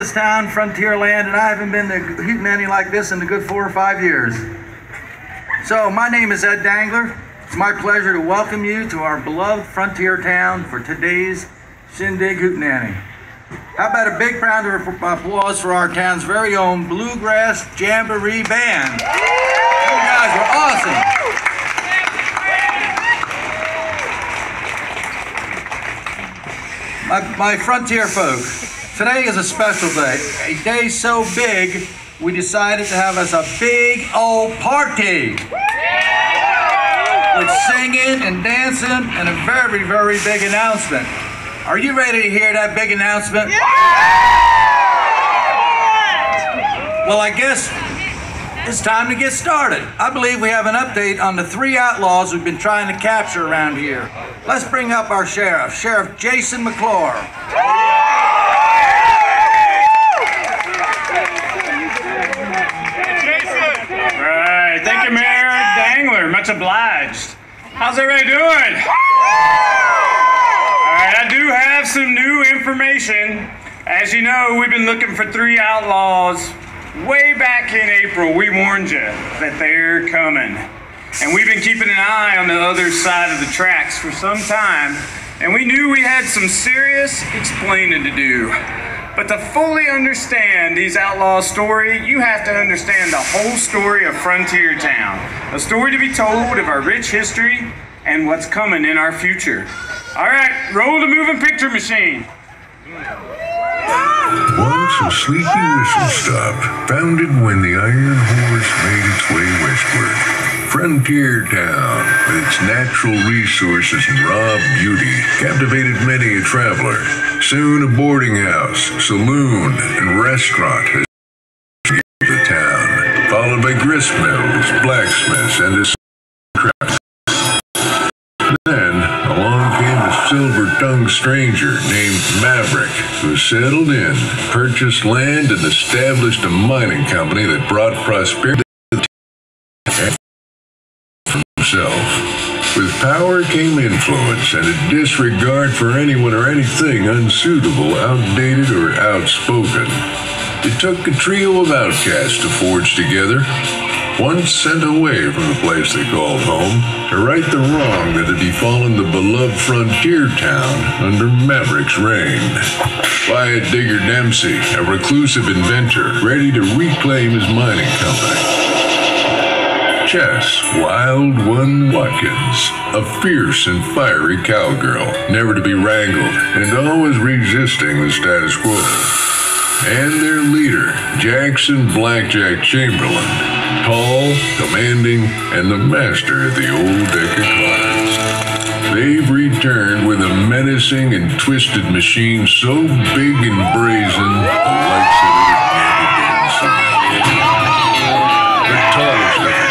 this town, frontier land, and I haven't been to Hootenanny like this in a good 4 or 5 years. So my name is Ed Dangler. It's my pleasure to welcome you to our beloved frontier town for today's Shindig Hootenanny. How about a big round of applause for our town's very own Bluegrass Jamboree Band. You guys are awesome. My frontier folk, today is a special day. A day so big, we decided to have us a big old party. With singing and dancing and a very, very big announcement. Are you ready to hear that big announcement? Yeah! Well, I guess it's time to get started. I believe we have an update on the 3 outlaws we've been trying to capture around here. Let's bring up our sheriff, Sheriff Jason McClure. Right, thank you, Mayor Dangler. Much obliged. How's everybody doing? All right, I do have some new information. As you know, we've been looking for 3 outlaws. Way back in April, we warned you that they're coming. And we've been keeping an eye on the other side of the tracks for some time. And we knew we had some serious explaining to do. But to fully understand these outlaws' story, you have to understand the whole story of Frontier Town. A story to be told of our rich history and what's coming in our future. All right, roll the moving picture machine. Once a sleepy whistle stop, founded when the Iron Horse made its way westward. Frontier Town, with its natural resources and raw beauty, captivated many a traveler. Soon a boarding house, saloon, and restaurant has the town, followed by grist mills, blacksmiths, and a crafts. Then, along came a silver-tongued stranger named Maverick, who settled in, purchased land, and established a mining company that brought prosperity to himself. With power came influence and a disregard for anyone or anything unsuitable, outdated, or outspoken. It took a trio of outcasts to forge together, once sent away from the place they called home, to right the wrong that had befallen the beloved frontier town under Maverick's reign. Wyatt Digger Dempsey, a reclusive inventor, ready to reclaim his mining company. Chess Wild One Watkins, a fierce and fiery cowgirl, never to be wrangled, and always resisting the status quo. And their leader, Jackson Blackjack Chamberlain, tall, commanding, and the master of the old deck of cards. They've returned with a menacing and twisted machine so big and brazen, the likes of it have never been seen. The tallest of the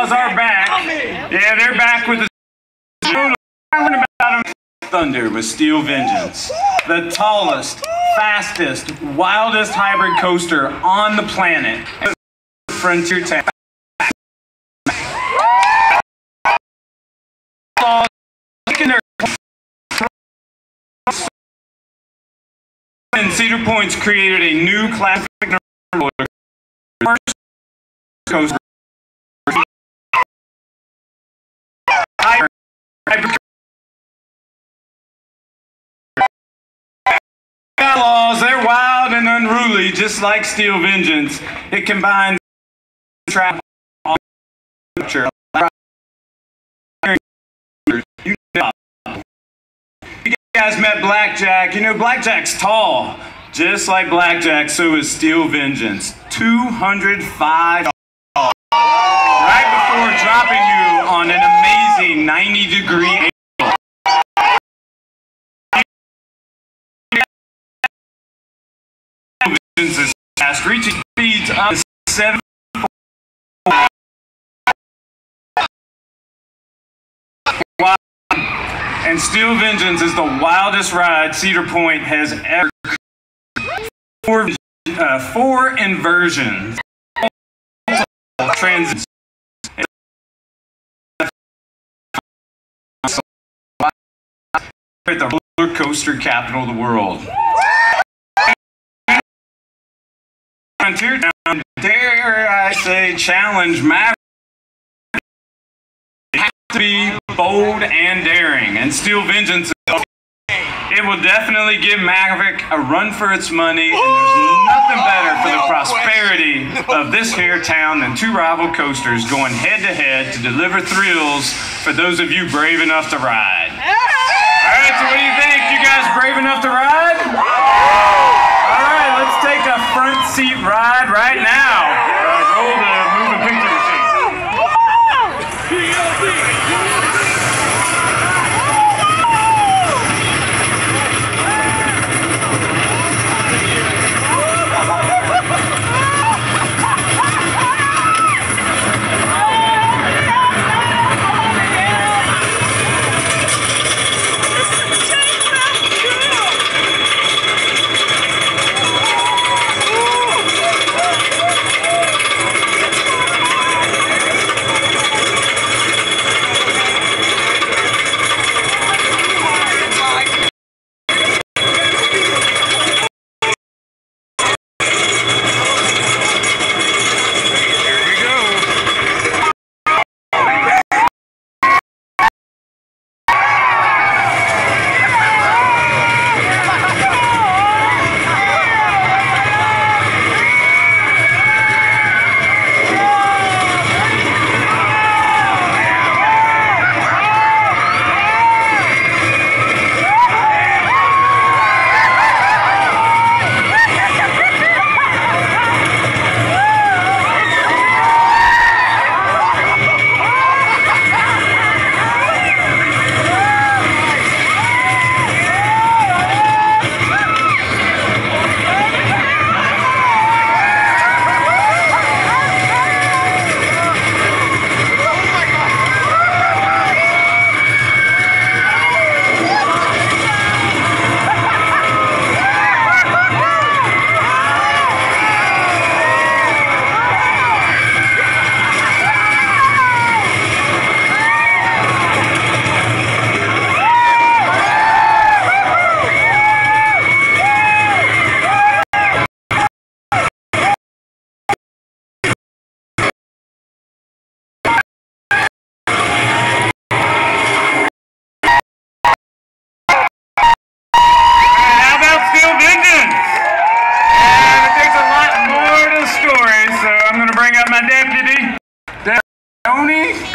are back. Yeah, they're back with the Thunder with Steel Vengeance. The tallest, fastest, wildest hybrid coaster on the planet. Frontier Town. And Cedar Point's created a new classic coaster. Outlaws, they're wild and unruly, just like Steel Vengeance. It combines travel. You guys met Blackjack. You know, Blackjack's tall, just like Blackjack. So is Steel Vengeance. $205. Right before dropping you on an amazing 90-degree is fast, reaching speeds up to 7. And Steel Vengeance is the wildest ride Cedar Point has ever. Four inversions. Transitions. The roller coaster capital of the world. Frontier Town, dare I say, challenge Maverick. It has to be bold and daring, and Steel Vengeance, it will definitely give Maverick a run for its money, and there's nothing better for the prosperity of this here town than two rival coasters going head to head to deliver thrills for those of you brave enough to ride. All right, so what do you think? You guys brave enough to ride? All right, let's take a front seat ride right now. Roll the moving picture machine.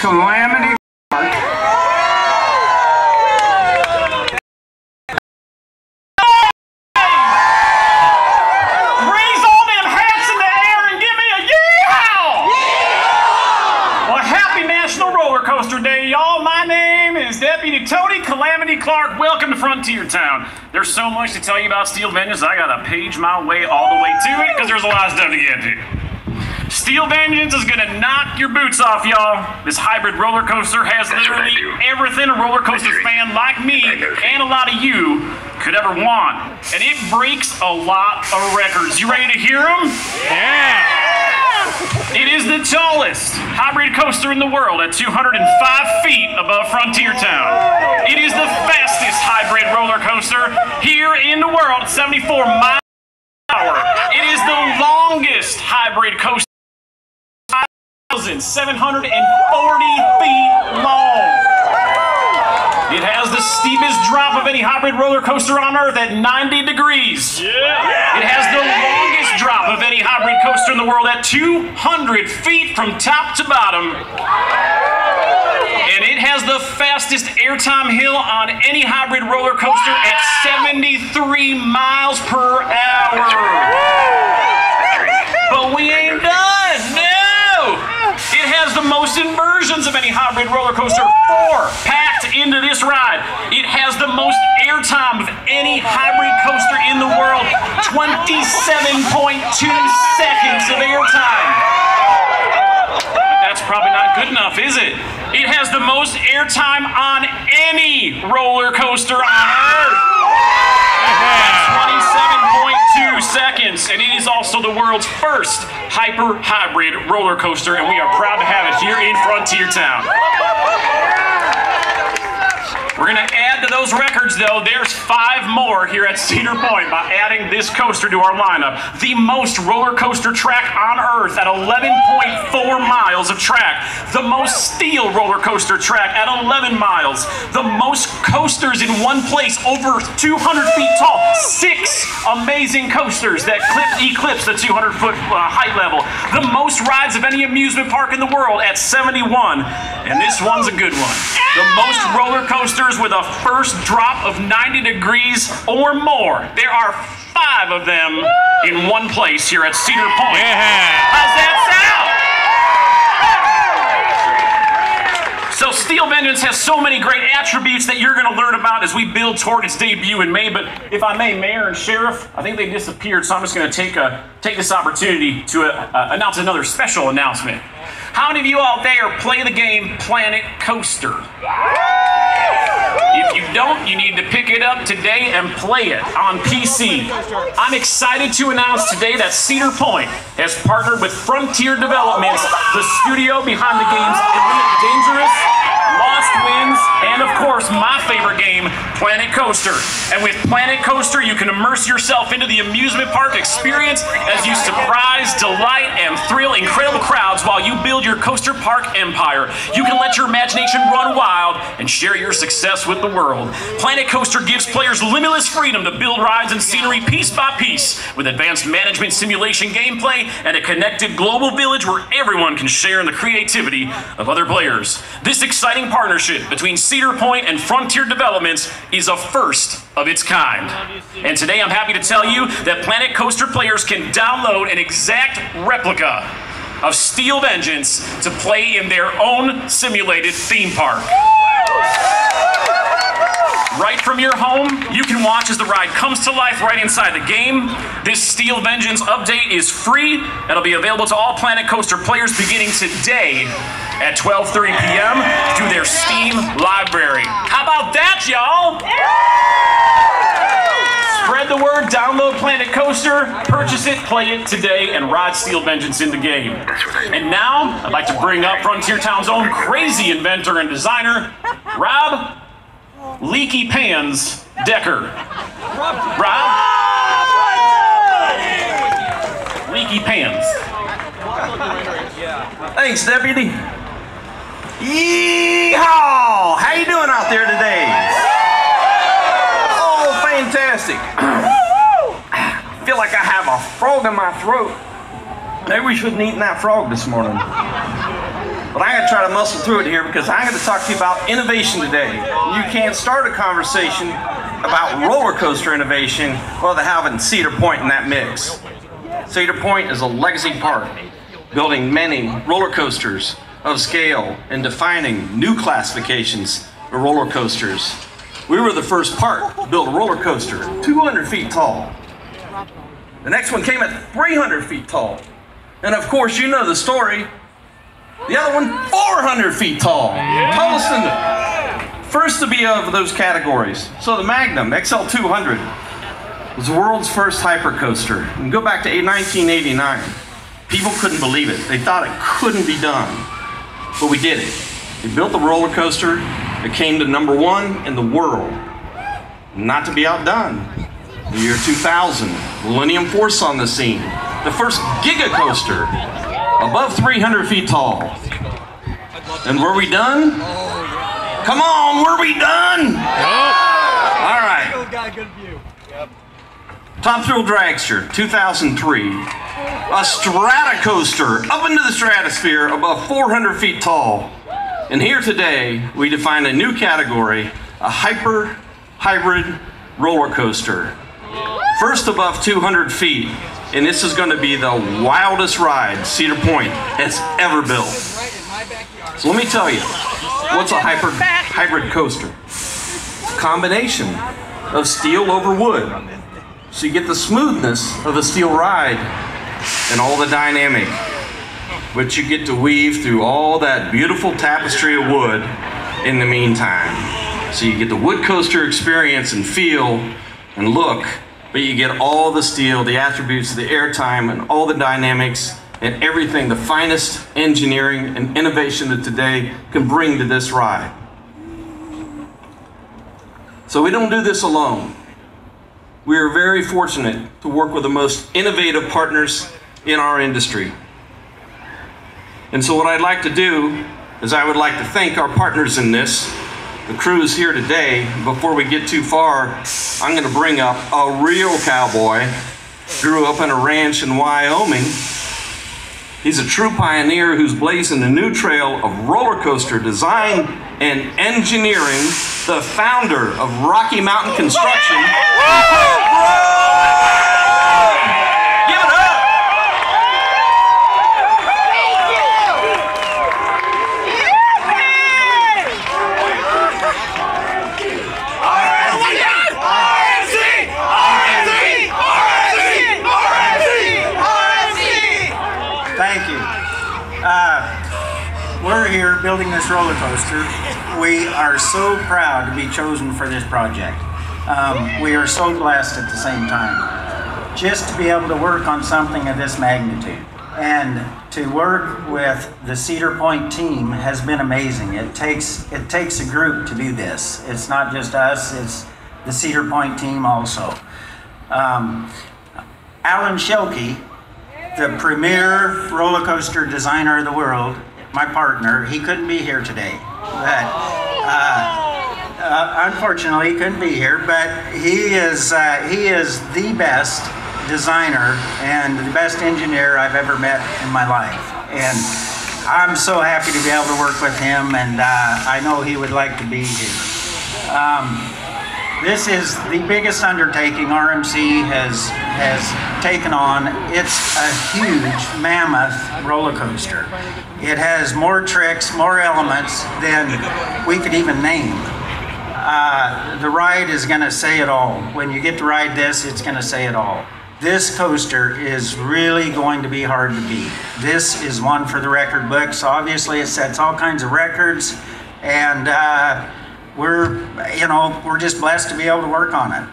Calamity Clark. Raise all them hats in the air and give me a yeehaw! Well, happy National Roller Coaster Day, y'all. My name is Deputy Tony Calamity Clark. Welcome to Frontier Town. There's so much to tell you about Steel Vengeance, I gotta page my way all the way to it because there's a lot of stuff to get to. Steel Vengeance is gonna knock your boots off, y'all. This hybrid roller coaster has literally everything a roller coaster fan like me and a lot of you could ever want. And it breaks a lot of records. You ready to hear them? Yeah! It is the tallest hybrid coaster in the world at 205 feet above Frontier Town. It is the fastest hybrid roller coaster here in the world at 74 miles per hour. It is the longest hybrid coaster, 1,740 feet long. It has the steepest drop of any hybrid roller coaster on Earth at 90 degrees. Yeah. It has the longest drop of any hybrid coaster in the world at 200 feet from top to bottom. And it has the fastest airtime hill on any hybrid roller coaster at 73 miles per hour. But we ain't done, no! It has the most most inversions of any hybrid roller coaster, 4 packed into this ride. It has the most airtime of any hybrid coaster in the world, 27.2 seconds of airtime. But that's probably not good enough, is it? It has the most airtime on any roller coaster on Earth. 27.2 seconds, and it is also the world's first hyper-hybrid roller coaster, and we are proud to have it here in Frontier Town. We're going to add to those records, though. There's 5 more here at Cedar Point by adding this coaster to our lineup. The most roller coaster track on Earth at 11.4 miles of track. The most steel roller coaster track at 11 miles. The most coasters in one place, over 200 feet tall. 6 amazing coasters that eclipse the 200-foot height level. The most rides of any amusement park in the world at 71. And this one's a good one. The most roller coasters with a first drop of 90 degrees or more. There are 5 of them in one place here at Cedar Point. How's that sound? So Steel Vengeance has so many great attributes that you're going to learn about as we build toward its debut in May. But if I may, Mayor and Sheriff, I think they disappeared, so I'm just going to take this opportunity to announce another special announcement. How many of you out there play the game Planet Coaster? If you don't, you need to pick it up today and play it on PC. I'm excited to announce today that Cedar Point has partnered with Frontier Developments, the studio behind the games Elite Dangerous, Lost Winds, and of course my favorite game, Planet Coaster. And with Planet Coaster, you can immerse yourself into the amusement park experience as you surprise, delight, and thrill incredible crowds while you build your coaster park empire. You can let your imagination run wild and share your success with the world. Planet Coaster gives players limitless freedom to build rides and scenery piece by piece with advanced management simulation gameplay and a connected global village where everyone can share in the creativity of other players. This exciting partnership between Cedar Point and Frontier Developments is a first of its kind. And today I'm happy to tell you that Planet Coaster players can download an exact replica of Steel Vengeance to play in their own simulated theme park. Right from your home, you can watch as the ride comes to life right inside the game. This Steel Vengeance update is free. It'll be available to all Planet Coaster players beginning today at 12:30 p.m. through their Steam library. How about that, y'all? Spread the word, download Planet Coaster, purchase it, play it today, and ride Steel Vengeance in the game. And now, I'd like to bring up Frontier Town's own crazy inventor and designer, Rob Leaky Pans Decker. Rob? Leaky Pans. Thanks, Deputy. Yeehaw! How you doing out there today? Oh, fantastic. I feel like I have a frog in my throat. Maybe we shouldn't eat that frog this morning. But I'm going to try to muscle through it here because I'm going to talk to you about innovation today. You can't start a conversation about roller coaster innovation without having Cedar Point in that mix. Cedar Point is a legacy park, building many roller coasters of scale and defining new classifications of roller coasters. We were the first park to build a roller coaster 200 feet tall. The next one came at 300 feet tall. And of course, you know the story. The other one, 400 feet tall. Tallest in the first to be of those categories. So the Magnum XL200 was the world's first hypercoaster. And go back to 1989. People couldn't believe it. They thought it couldn't be done. But we did it. We built the roller coaster that came to #1 in the world. Not to be outdone. The year 2000, Millennium Force on the scene. The first Giga coaster, above 300 feet tall. And were we done? Come on, were we done? All right. Top Thrill Dragster, 2003. A strata coaster up into the stratosphere above 400 feet tall. And here today, we define a new category, a hyper-hybrid roller coaster. First above 200 feet, and this is going to be the wildest ride Cedar Point has ever built. So let me tell you, what's a hybrid coaster? It's a combination of steel over wood. So you get the smoothness of a steel ride and all the dynamic, but you get to weave through all that beautiful tapestry of wood in the meantime. So you get the wood coaster experience and feel and look, but you get all the steel, the attributes, the airtime, and all the dynamics and everything, the finest engineering and innovation that today can bring to this ride. So we don't do this alone. We are very fortunate to work with the most innovative partners in our industry. And so what I'd like to do is I would like to thank our partners in this, the crews here today. Before we get too far, I'm going to bring up a real cowboy. Grew up in a ranch in Wyoming. He's a true pioneer who's blazing a new trail of roller coaster design and engineering, the founder of Rocky Mountain Construction. Give it up! Thank you. We're here building this roller coaster. We are so proud to be chosen for this project. We are so blessed at the same time. Just to be able to work on something of this magnitude and to work with the Cedar Point team has been amazing. It takes a group to do this. It's not just us, it's the Cedar Point team also. Alan Schilke, the premier roller coaster designer of the world, my partner, he couldn't be here today. But unfortunately, he couldn't be here. But he is the best designer and the best engineer I've ever met in my life. And I'm so happy to be able to work with him. And I know he would like to be here. This is the biggest undertaking RMC has taken on. It's a huge, mammoth roller coaster. It has more tricks, more elements than we could even name. The ride is going to say it all. When you get to ride this, it's going to say it all. This coaster is really going to be hard to beat. This is one for the record books. Obviously, it sets all kinds of records, and we're just blessed to be able to work on it.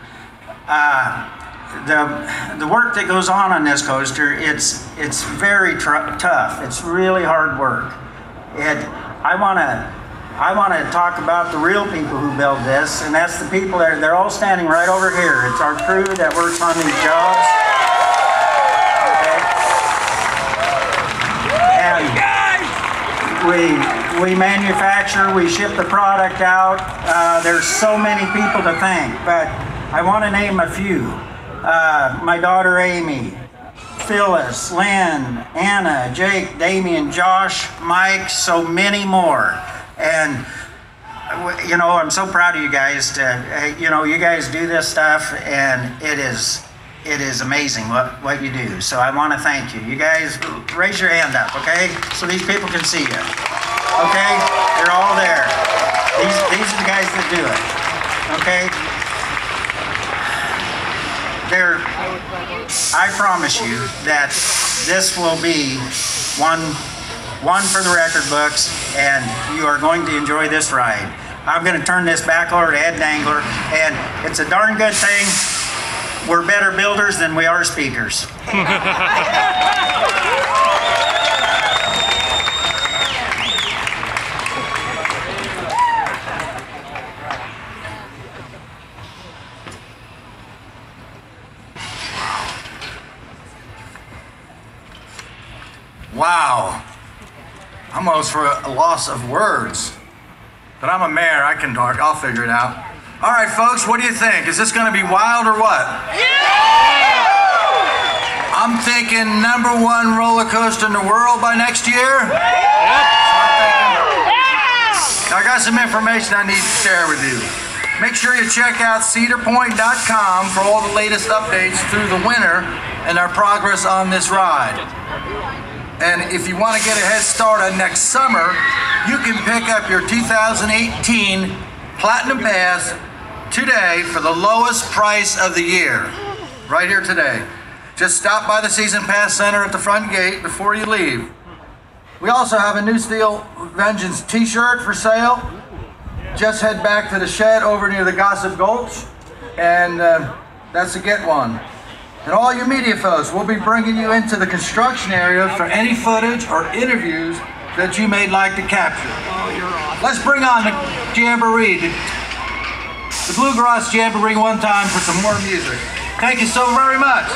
The work that goes on this coaster, it's very tough. It's really hard work. I want to talk about the real people who build this, and that's the people they're all standing right over here. It's our crew that works on these jobs. Okay. And we manufacture, we ship the product out. There's so many people to thank, but I want to name a few. My daughter Amy, Phyllis, Lynn, Anna, Jake, Damien, Josh, Mike, so many more. And I'm so proud of you guys you guys do this stuff, and it is amazing what you do. So I want to thank you. You guys, raise your hand up, okay? So these people can see you. Okay? They're all there. These are the guys that do it. Okay? I promise you that this will be one for the record books, and you are going to enjoy this ride. I'm going to turn this back over to Ed Dangler, and it's a darn good thing we're better builders than we are speakers. Wow. I'm almost for a loss of words. But I'm a mayor, I can talk, I'll figure it out. All right, folks, what do you think? Is this gonna be wild or what? Yeah! I'm thinking #1 roller coaster in the world by next year. Now, I got some information I need to share with you. Make sure you check out cedarpoint.com for all the latest updates through the winter and our progress on this ride. And if you want to get a head start on next summer, you can pick up your 2018 Platinum Pass today for the lowest price of the year. Right here today. Just stop by the Season Pass Center at the front gate before you leave. We also have a new Steel Vengeance t-shirt for sale. Just head back to the shed over near the Gossip Gulch, and that's a get one. And all your media folks, we'll be bringing you into the construction area for any footage or interviews that you may like to capture. Let's bring on the Jamboree, the Bluegrass Jamboree one time for some more music. Thank you so very much.